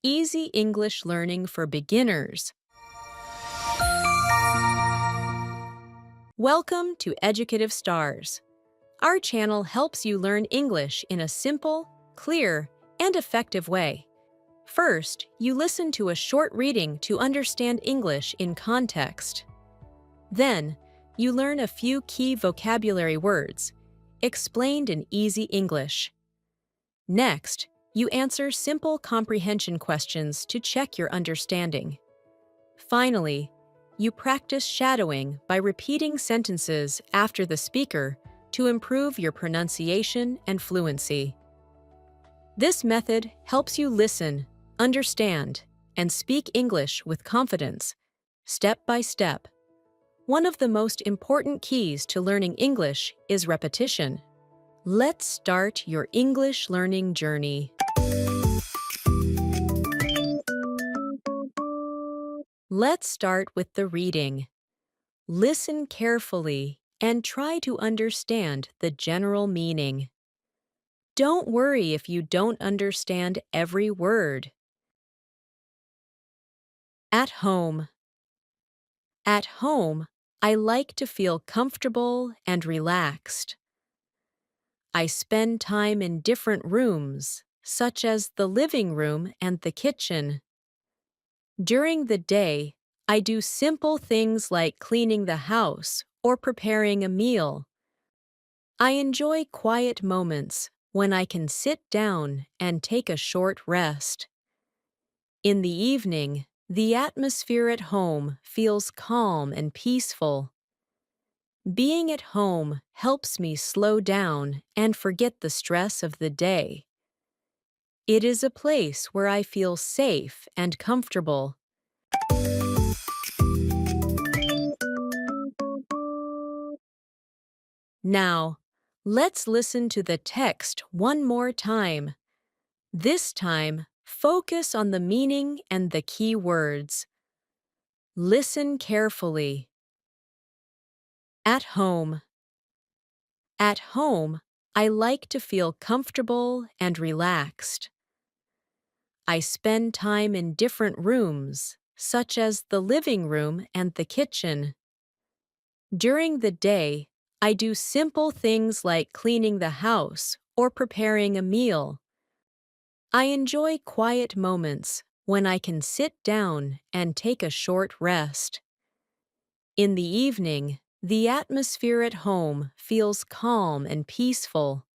Easy English Learning for Beginners. Welcome to Educative Stars. Our channel helps you learn English in a simple, clear, and effective way. First, you listen to a short reading to understand English in context. Then, you learn a few key vocabulary words, explained in easy English. Next, you answer simple comprehension questions to check your understanding. Finally, you practice shadowing by repeating sentences after the speaker to improve your pronunciation and fluency. This method helps you listen, understand, and speak English with confidence, step by step. One of the most important keys to learning English is repetition. Let's start your English learning journey. Let's start with the reading. Listen carefully and try to understand the general meaning. Don't worry if you don't understand every word. At home. At home, I like to feel comfortable and relaxed. I spend time in different rooms, such as the living room and the kitchen. During the day, I do simple things like cleaning the house or preparing a meal. I enjoy quiet moments when I can sit down and take a short rest. In the evening, the atmosphere at home feels calm and peaceful. Being at home helps me slow down and forget the stress of the day. It is a place where I feel safe and comfortable. Now, let's listen to the text one more time. This time, focus on the meaning and the key words. Listen carefully. At home. At home, I like to feel comfortable and relaxed. I spend time in different rooms, such as the living room and the kitchen. During the day, I do simple things like cleaning the house or preparing a meal. I enjoy quiet moments when I can sit down and take a short rest. In the evening, the atmosphere at home feels calm and peaceful.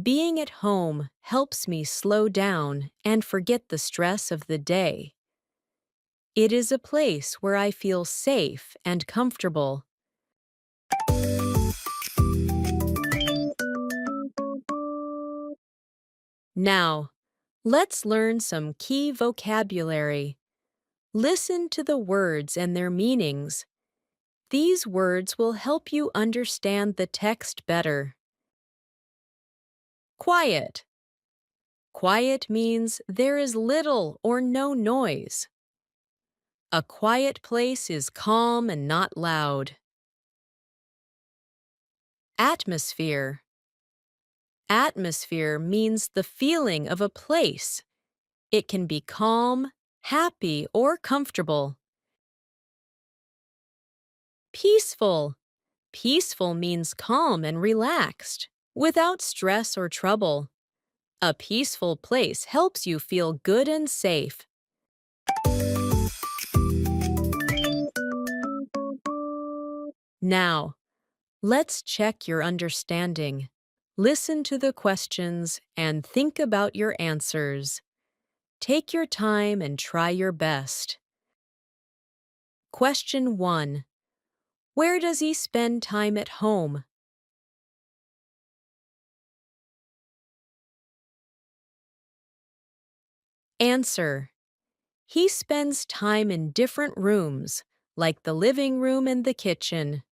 Being at home helps me slow down and forget the stress of the day. It is a place where I feel safe and comfortable. Now, let's learn some key vocabulary. Listen to the words and their meanings. These words will help you understand the text better. Quiet. Quiet means there is little or no noise. A quiet place is calm and not loud. Atmosphere. Atmosphere means the feeling of a place. It can be calm, happy, or comfortable. Peaceful. Peaceful means calm and relaxed, without stress or trouble. A peaceful place helps you feel good and safe. Now, let's check your understanding. Listen to the questions and think about your answers. Take your time and try your best. Question 1. Where does he spend time at home? Answer. He spends time in different rooms, like the living room and the kitchen.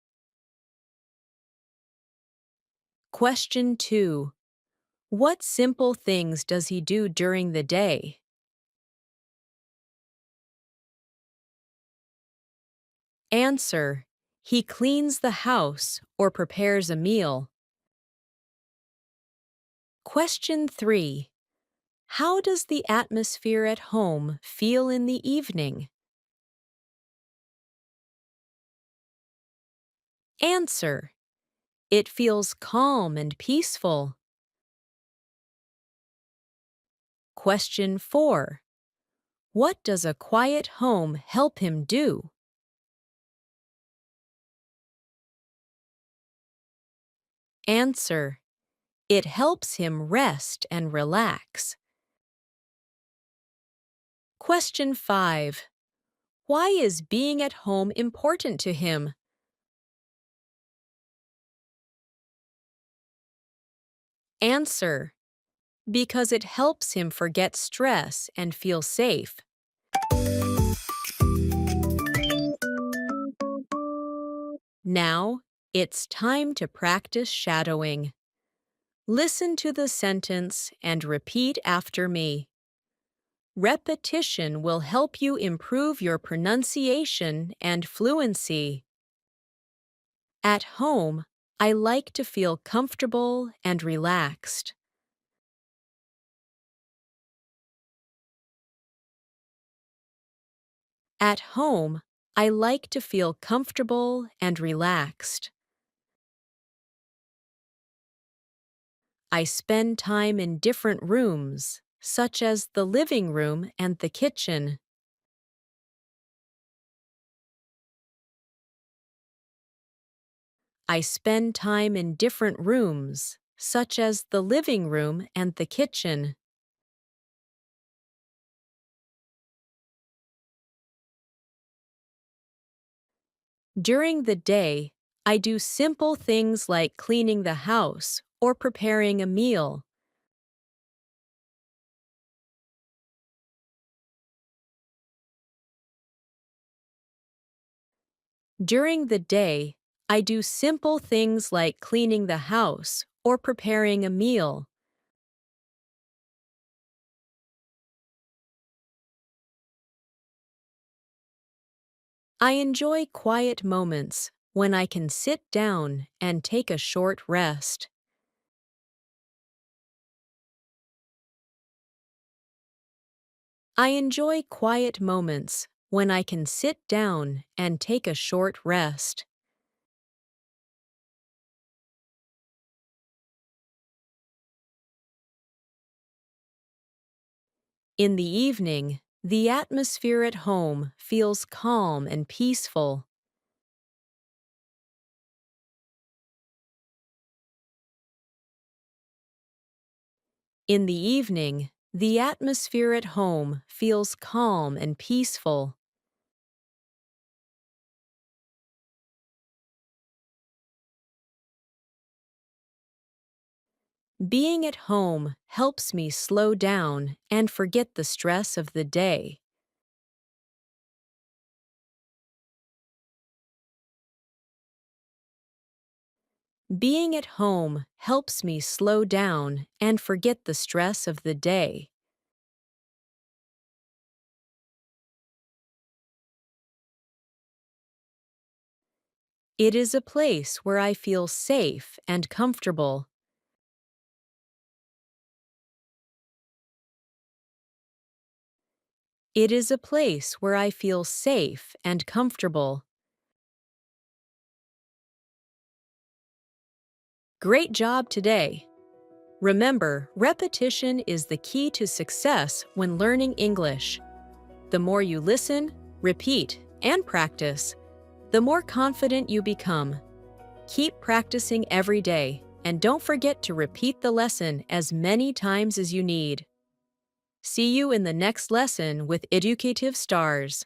Question 2. What simple things does he do during the day? Answer. He cleans the house or prepares a meal. Question 3. How does the atmosphere at home feel in the evening? Answer. It feels calm and peaceful. Question 4. What does a quiet home help him do? Answer. It helps him rest and relax. Question 5. Why is being at home important to him? Answer. Because it helps him forget stress and feel safe. Now, it's time to practice shadowing. Listen to the sentence and repeat after me. Repetition will help you improve your pronunciation and fluency. At home, I like to feel comfortable and relaxed. At home, I like to feel comfortable and relaxed. I spend time in different rooms, such as the living room and the kitchen. I spend time in different rooms, such as the living room and the kitchen. During the day, I do simple things like cleaning the house or preparing a meal. During the day, I do simple things like cleaning the house or preparing a meal. I enjoy quiet moments when I can sit down and take a short rest. I enjoy quiet moments when I can sit down and take a short rest. In the evening, the atmosphere at home feels calm and peaceful. In the evening, the atmosphere at home feels calm and peaceful. Being at home helps me slow down and forget the stress of the day. Being at home helps me slow down and forget the stress of the day. It is a place where I feel safe and comfortable. It is a place where I feel safe and comfortable. Great job today! Remember, repetition is the key to success when learning English. The more you listen, repeat, and practice, the more confident you become. Keep practicing every day, and don't forget to repeat the lesson as many times as you need. See you in the next lesson with Educative Stars.